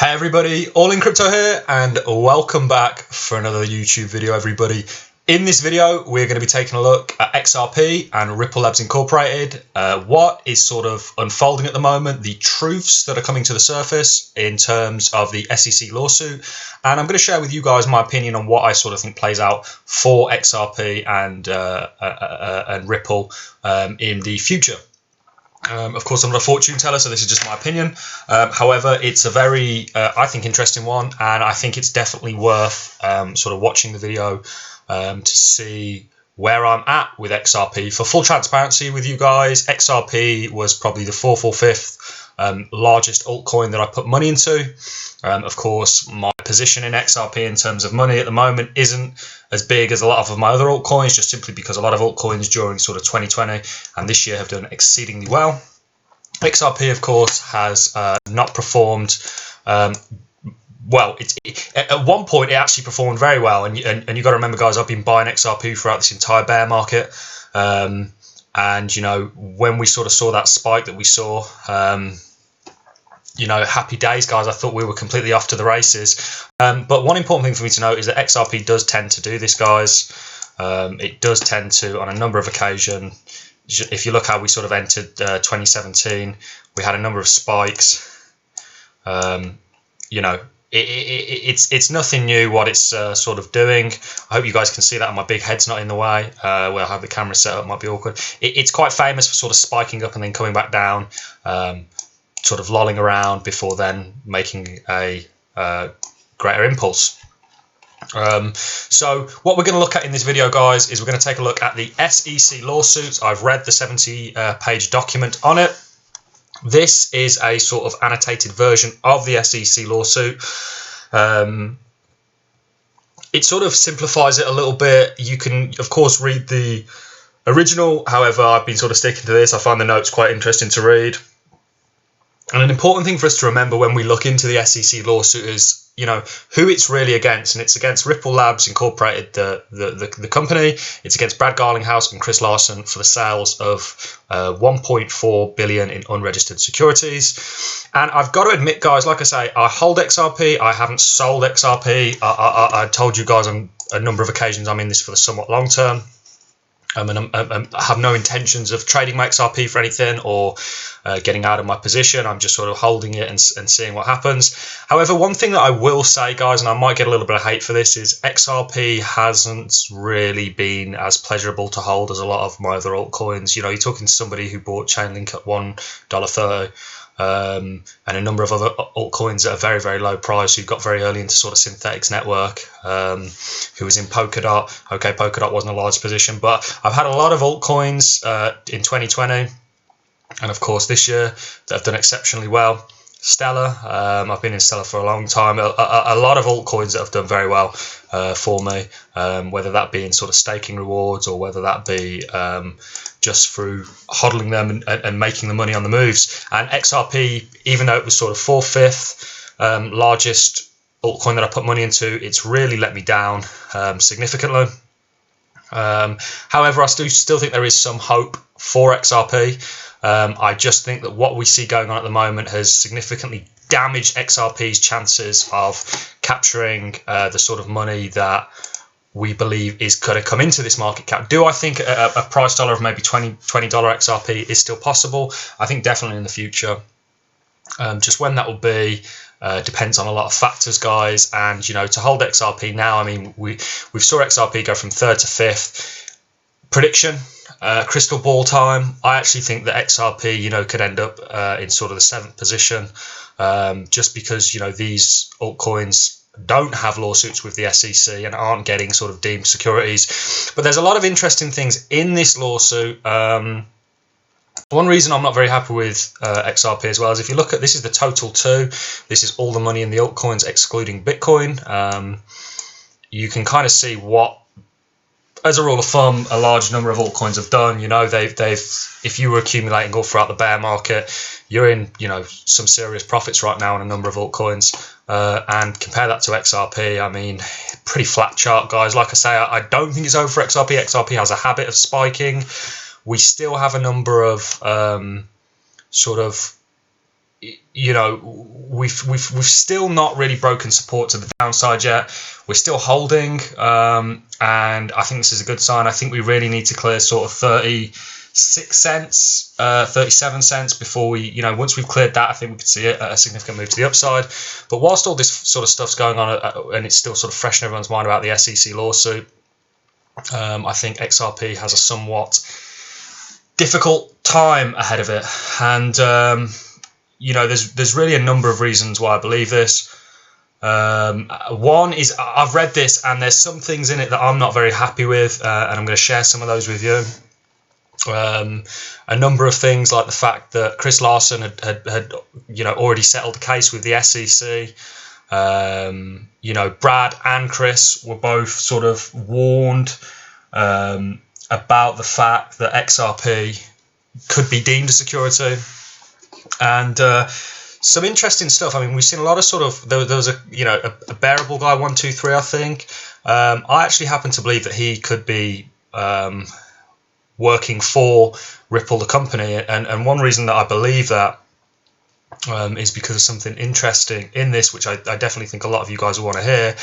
Hey everybody, All in Crypto here, and welcome back for another YouTube video, everybody. In this video, we're going to be taking a look at XRP and Ripple Labs Incorporated, what is sort of unfolding at the moment, the truths that are coming to the surface in terms of the SEC lawsuit, and I'm going to share with you guys my opinion on what I sort of think plays out for XRP and Ripple in the future. Of course, I'm not a fortune teller, so this is just my opinion. However, it's a very, I think, interesting one, and I think it's definitely worth sort of watching the video to see where I'm at with XRP. For full transparency with you guys, XRP was probably the fourth or fifth largest altcoin that I put money into. Of course, my position in XRP in terms of money at the moment isn't as big as a lot of my other altcoins, just simply because a lot of altcoins during sort of 2020 and this year have done exceedingly well. XRP, of course, has not performed well. At one point, it actually performed very well, and you got to remember, guys, I've been buying XRP throughout this entire bear market, and you know, when we sort of saw that spike that we saw, you know, happy days, guys. I thought we were completely off to the races. But one important thing for me to note is that XRP does tend to do this, guys. It does tend to, on a number of occasions. If you look how we sort of entered 2017, we had a number of spikes. You know, it's nothing new what it's sort of doing. I hope you guys can see that, and my big head's not in the way. Where I have the camera set up might be awkward. It's quite famous for sort of spiking up and then coming back down. Sort of lolling around before then making a greater impulse. So what we're going to look at in this video, guys, is we're going to take a look at the SEC lawsuits. I've read the 70-page document on it. This is a sort of annotated version of the SEC lawsuit. It sort of simplifies it a little bit. You can, of course, read the original. However, I've been sort of sticking to this. I find the notes quite interesting to read. And an important thing for us to remember when we look into the SEC lawsuit is, you know, who it's really against. And it's against Ripple Labs Incorporated, the company. It's against Brad Garlinghouse and Chris Larson for the sales of 1.4 billion in unregistered securities. And I've got to admit, guys, like I say, I hold XRP. I haven't sold XRP. I told you guys on a number of occasions I'm in this for the somewhat long term. And I have no intentions of trading my XRP for anything or getting out of my position. I'm just sort of holding it and seeing what happens. However, one thing that I will say, guys, and I might get a little bit of hate for this, is XRP hasn't really been as pleasurable to hold as a lot of my other altcoins. You know, you're talking to somebody who bought Chainlink at $1.30. And a number of other altcoins at a very, very low price who got very early into sort of Synthetics Network, who was in Polkadot. Okay, Polkadot wasn't a large position, but I've had a lot of altcoins in 2020 and of course this year that have done exceptionally well. Stellar, I've been in Stellar for a long time. A lot of altcoins that have done very well for me, whether that be in sort of staking rewards or whether that be just through hodling them and making the money on the moves. And XRP, even though it was sort of fourth, fifth largest altcoin that I put money into, it's really let me down significantly. However, I still think there is some hope for XRP. I just think that what we see going on at the moment has significantly damaged XRP's chances of capturing the sort of money that we believe is going to come into this market cap. Do I think a price dollar of maybe $20 XRP is still possible? I think definitely in the future. Just when that will be depends on a lot of factors, guys. And you know, to hold XRP now, I mean, we saw XRP go from third to fifth. Prediction, crystal ball time. I actually think that XRP, you know, could end up in sort of the seventh position, just because, you know, these altcoins don't have lawsuits with the SEC and aren't getting sort of deemed securities. But there's a lot of interesting things in this lawsuit. One reason I'm not very happy with XRP as well is if you look at, this is the total too. This is all the money in the altcoins excluding Bitcoin. You can kind of see what, as a rule of thumb, a large number of altcoins have done. You know, they've if you were accumulating all throughout the bear market, you're in, you know, some serious profits right now on a number of altcoins. And compare that to XRP, I mean, pretty flat chart, guys. Like I say, I don't think it's over for XRP. XRP has a habit of spiking. We still have a number of sort of you know, we've still not really broken support to the downside yet. We're still holding, and I think this is a good sign. I think we really need to clear sort of 36 cents, 37 cents before we, you know, once we've cleared that, I think we could see a significant move to the upside. But whilst all this sort of stuff's going on, and it's still sort of fresh in everyone's mind about the SEC lawsuit, I think XRP has a somewhat difficult time ahead of it, and you know, there's really a number of reasons why I believe this. One is I've read this, and there's some things in it that I'm not very happy with, and I'm going to share some of those with you. A number of things like the fact that Chris Larson had you know, already settled the case with the SEC. You know, Brad and Chris were both sort of warned about the fact that XRP could be deemed a security. And some interesting stuff. I mean, we've seen a lot of sort of, there was a, you know, a bearable guy 123, I think. I actually happen to believe that he could be working for Ripple, the company, and one reason that I believe that is because of something interesting in this, which I definitely think a lot of you guys will want to hear.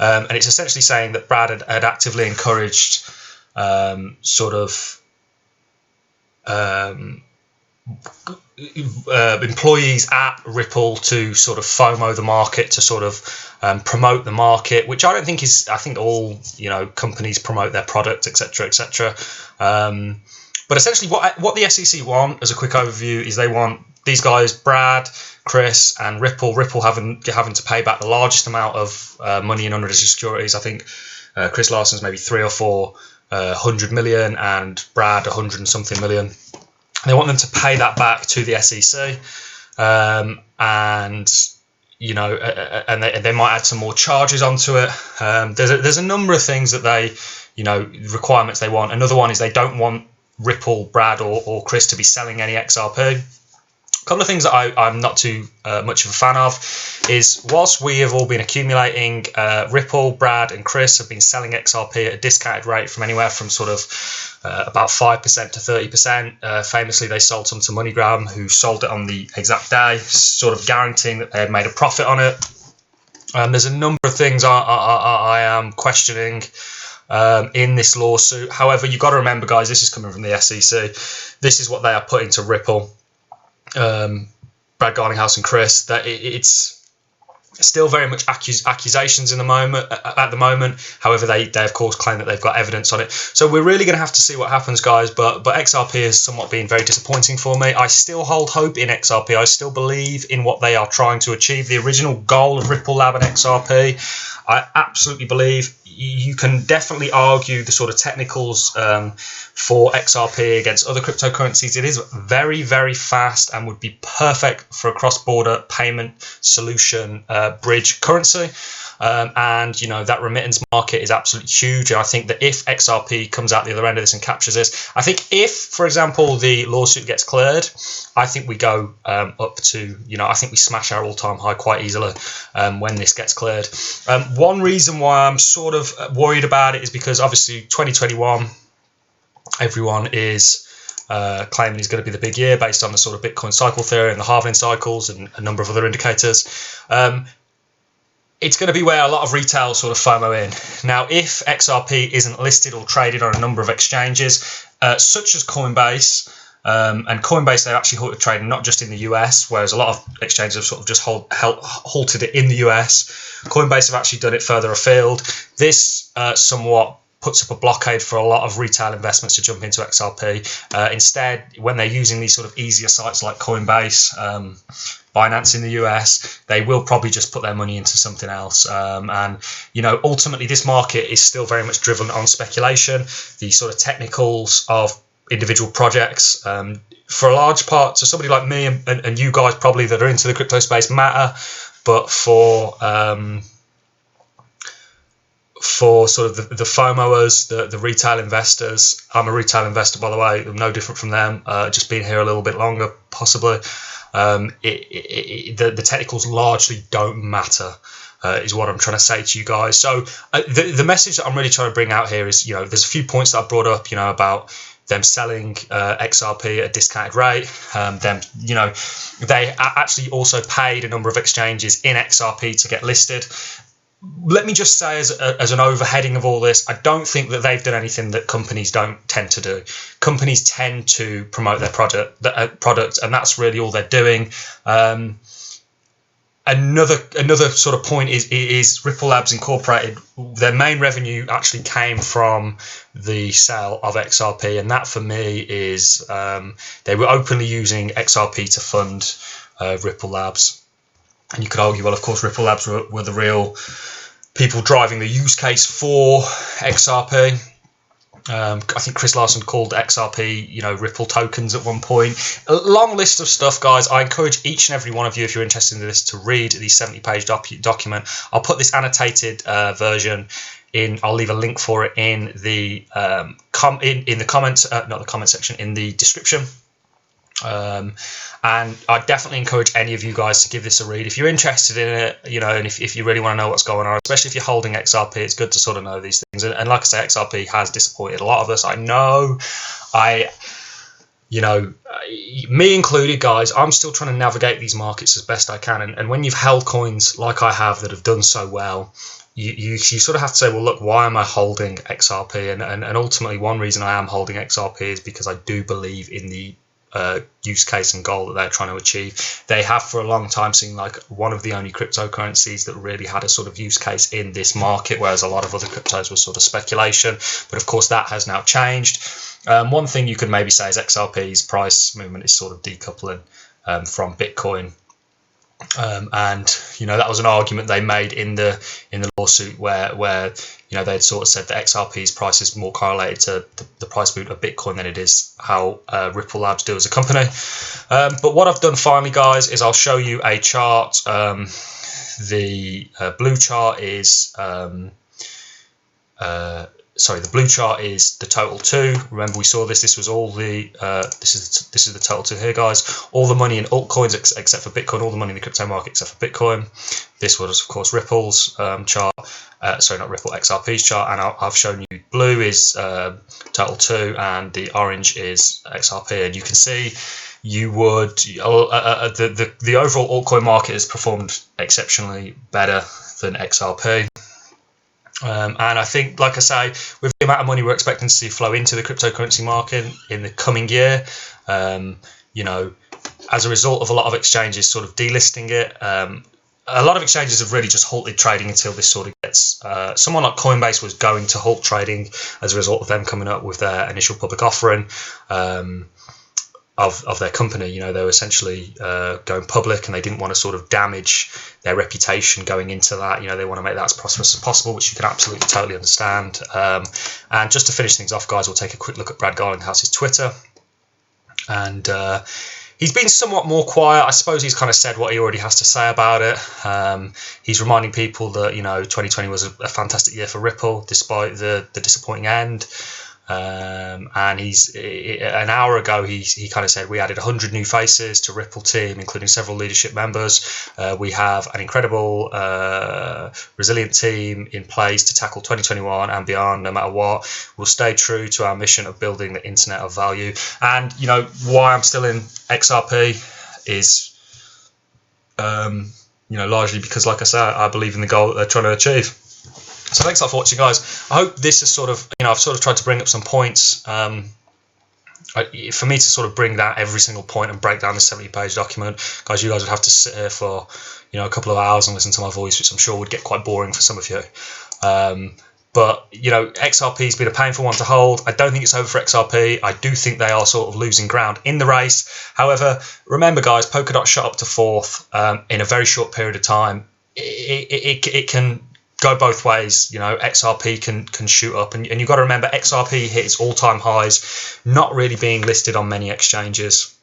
And it's essentially saying that Brad had actively encouraged sort of employees at Ripple to sort of FOMO the market, to sort of promote the market, which I don't think is, I think all, you know, companies promote their product, etc., etc. But essentially what the SEC want, as a quick overview, is they want these guys, Brad, Chris, and Ripple having to pay back the largest amount of money in unregistered securities. I think Chris Larson's maybe 300 or 400 million, and Brad 100 and something million. They want them to pay that back to the SEC, and you know, and they might add some more charges onto it. There's a number of things that they, you know, requirements they want. Another one is they don't want Ripple, Brad, or Chris to be selling any XRP. A couple of things that I'm not too much of a fan of is, whilst we have all been accumulating, Ripple, Brad, and Chris have been selling XRP at a discounted rate from anywhere from sort of about 5% to 30%. Famously, they sold some to MoneyGram, who sold it on the exact day, sort of guaranteeing that they had made a profit on it. There's a number of things I am questioning in this lawsuit. However, you've got to remember, guys, this is coming from the SEC. This is what they are putting to Ripple, Brad Garlinghouse and Chris, that it's still very much accusations at the moment. However, they of course claim that they've got evidence on it. So we're really going to have to see what happens, guys. But XRP has somewhat been very disappointing for me. I still hold hope in XRP. I still believe in what they are trying to achieve. The original goal of Ripple Lab and XRP, I absolutely believe. You can definitely argue the sort of technicals for XRP against other cryptocurrencies. It is very, very fast and would be perfect for a cross-border payment solution bridge currency. And, you know, that remittance market is absolutely huge. And I think that if XRP comes out the other end of this and captures this, I think if, for example, the lawsuit gets cleared, I think we go up to, you know, I think we smash our all-time high quite easily when this gets cleared. One reason why I'm sort of worried about it is because obviously 2021, everyone is claiming is going to be the big year based on the sort of Bitcoin cycle theory and the halving cycles and a number of other indicators. It's going to be where a lot of retail sort of FOMO in. Now, if XRP isn't listed or traded on a number of exchanges, such as Coinbase, and Coinbase, they're actually trading not just in the US, whereas a lot of exchanges have sort of just halted it in the US. Coinbase have actually done it further afield. This somewhat puts up a blockade for a lot of retail investments to jump into XRP. Instead, when they're using these sort of easier sites like Coinbase, Binance in the US, they will probably just put their money into something else. And, you know, ultimately this market is still very much driven on speculation, the sort of technicals of individual projects. For a large part, to somebody like me and you guys probably that are into the crypto space matter, but for sort of the FOMOers, the retail investors, I'm a retail investor, by the way, I'm no different from them, just been here a little bit longer, possibly. The technicals largely don't matter, is what I'm trying to say to you guys. So the message that I'm really trying to bring out here is, you know, there's a few points that I brought up, you know, about them selling XRP at a discounted rate. Them, you know, they actually also paid a number of exchanges in XRP to get listed. Let me just say, as an overheading of all this, I don't think that they've done anything that companies don't tend to do. Companies tend to promote their product, and that's really all they're doing. Another sort of point is Ripple Labs Incorporated. Their main revenue actually came from the sale of XRP, and that for me is they were openly using XRP to fund Ripple Labs. And you could argue, well, of course, Ripple Labs were the real people driving the use case for XRP. I think Chris Larson called XRP, you know, Ripple tokens at one point. A long list of stuff, guys. I encourage each and every one of you, if you're interested in this, to read the 70-page document. I'll put this annotated version in. I'll leave a link for it in the in the comments, not the comment section, in the description. And I definitely encourage any of you guys to give this a read if you're interested in it, you know, and if you really want to know what's going on, especially if you're holding XRP. It's good to sort of know these things. And like I say, XRP has disappointed a lot of us. I know, you know, me included, guys. I'm still trying to navigate these markets as best I can. And when you've held coins like I have that have done so well, you sort of have to say, well, look, why am I holding XRP? And ultimately, one reason I am holding XRP is because I do believe in the use case and goal that they're trying to achieve. They have for a long time seemed like one of the only cryptocurrencies that really had a sort of use case in this market, whereas a lot of other cryptos were sort of speculation. But of course, that has now changed. One thing you could maybe say is XRP's price movement is sort of decoupling from Bitcoin. And you know, that was an argument they made in the lawsuit where you know, they'd sort of said that XRP's price is more correlated to the price movement of Bitcoin than it is how Ripple Labs do as a company. But what I've done finally, guys, is I'll show you a chart. The blue chart is the blue chart is the total two. Remember, we saw this. This was all the this is the total two here, guys. All the money in altcoins except for Bitcoin. All the money in the crypto market except for Bitcoin. This was, of course, Ripple's chart. Sorry, not Ripple, XRP's chart. And I've shown you blue is total two, and the orange is XRP. And you can see you would the overall altcoin market has performed exceptionally better than XRP. And I think, like I say, with the amount of money we're expecting to see flow into the cryptocurrency market in the coming year, you know, as a result of a lot of exchanges sort of delisting it, a lot of exchanges have really just halted trading until this sort of gets. Someone like Coinbase was going to halt trading as a result of them coming up with their initial public offering. Of their company. You know, they were essentially going public, and they didn't want to sort of damage their reputation going into that. You know, they want to make that as prosperous as possible, which you can absolutely totally understand. And just to finish things off, guys, we'll take a quick look at Brad Garlinghouse's Twitter. And he's been somewhat more quiet. I suppose he's kind of said what he already has to say about it. He's reminding people that, you know, 2020 was a fantastic year for Ripple, despite the disappointing end. And he's an hour ago he kind of said we added 100 new faces to Ripple team, including several leadership members. We have an incredible resilient team in place to tackle 2021 and beyond, no matter what. We'll stay true to our mission of building the internet of value. And you know why I'm still in XRP is you know, largely because, like I say, I believe in the goal that they're trying to achieve. So thanks a lot for watching, guys. I hope this is sort of, you know, I've sort of tried to bring up some points for me to sort of bring down every single point and break down this 70-page document. Guys, you guys would have to sit here for, you know, a couple of hours and listen to my voice, which I'm sure would get quite boring for some of you. But, you know, XRP's been a painful one to hold. I don't think it's over for XRP. I do think they are sort of losing ground in the race. However, remember, guys, Polkadot shot up to fourth in a very short period of time. It can go both ways. You know, XRP can shoot up, and you've got to remember XRP hit its all-time highs, not really being listed on many exchanges.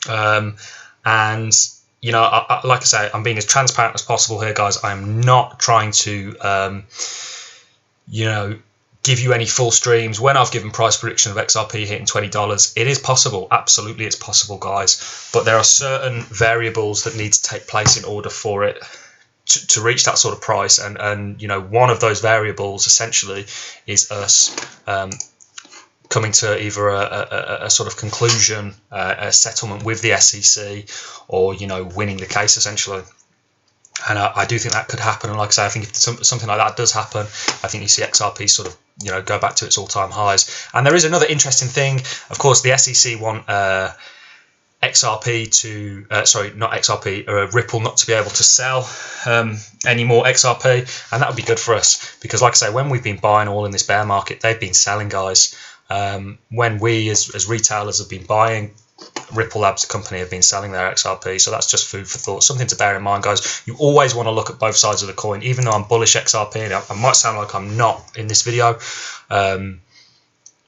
And you know, like I say, I'm being as transparent as possible here, guys. I'm not trying to you know, give you any full streams. When I've given price prediction of XRP hitting $20, it is possible. Absolutely, it's possible, guys. But there are certain variables that need to take place in order for it to reach that sort of price, and you know, one of those variables essentially is us coming to either a sort of conclusion, a settlement with the SEC, or winning the case essentially. And I do think that could happen. And like I say, I think if something like that does happen, I think you see XRP sort of go back to its all-time highs. And there is another interesting thing. Of course, the SEC want XRP to not XRP, Ripple not to be able to sell any more XRP, and that would be good for us because, like I say, when we've been buying all in this bear market, they've been selling, guys. When we as retailers have been buying, Ripple Labs, the company, have been selling their XRP, so that's just food for thought, something to bear in mind, guys. You always want to look at both sides of the coin. Even though I'm bullish XRP, and I might sound like I'm not in this video,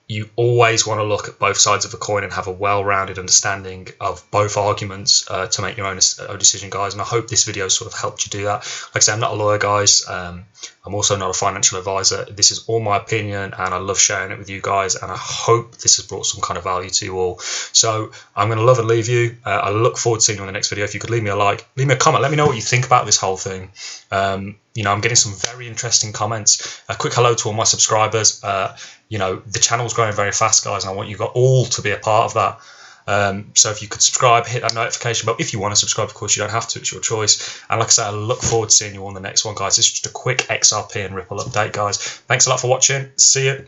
you always want to look at both sides of the coin and have a well-rounded understanding of both arguments to make your own decision, guys. And I hope this video sort of helped you do that. Like I say, I'm not a lawyer, guys. I'm also not a financial advisor. This is all my opinion, and I love sharing it with you guys. And I hope this has brought some kind of value to you all. So I'm going to love and leave you. I look forward to seeing you in the next video. If you could leave me a like, leave me a comment. Let me know what you think about this whole thing. I'm getting some very interesting comments. A quick hello to all my subscribers. The channel's growing very fast, guys, and I want you all to be a part of that. So if you could subscribe, hit that notification bell. If you want to subscribe, of course, you don't have to. It's your choice. And like I said, I look forward to seeing you on the next one, guys. This is just a quick XRP and Ripple update, guys. Thanks a lot for watching. See you.